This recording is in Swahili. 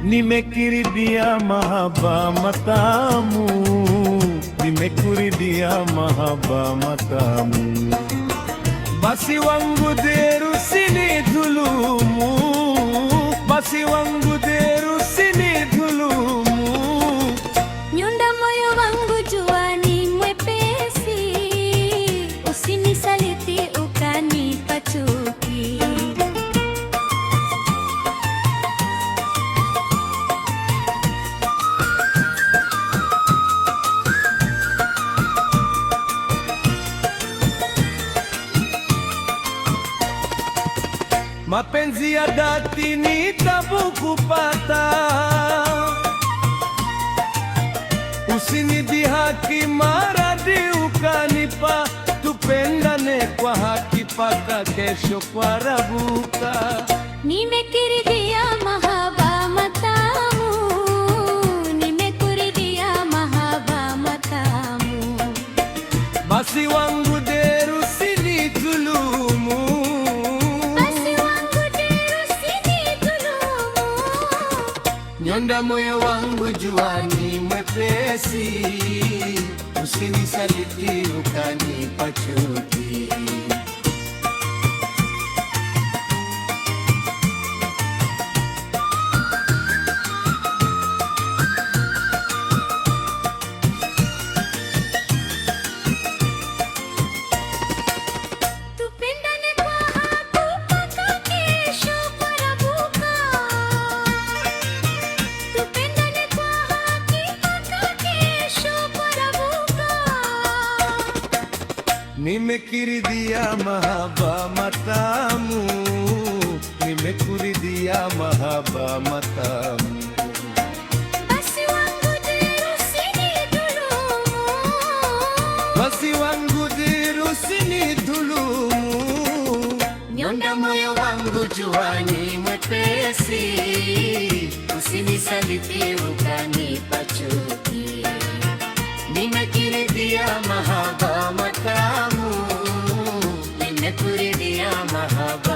Nimekuridhia mahaba matamu, nimekuridhia mahaba matamu. Basi wangu deru usinidhulumu, basi wangu deru usinidhulumu. Nyonda moyo wangu jua ni mwepesi, usinisaliti ukanipa chuki. Mapenzi ya dhati ni tabu kupata, usinidhihaki maradhi ukanipa. Tupendane kwa haki paka kesho kwa rabuka. Nimekuridhia mahaba matamu, nimekuridhia mahaba matamu. Basi wangu deru usinidhulumu, nyonda moyo wangu jua ni mwepesi, usinisaliti ukanipa chuki. Nimekuridhia mahaba matamu, nimekuridhia mahaba matamu. Basi wangu deru usinidhulumu, basi wangu deru usinidhulumu. Nyonda moyo wangu jua ni mwepesi, usinisaliti ukanipa chuki. Nimekuridhia mahaba matamu, nimekuridhia mahaba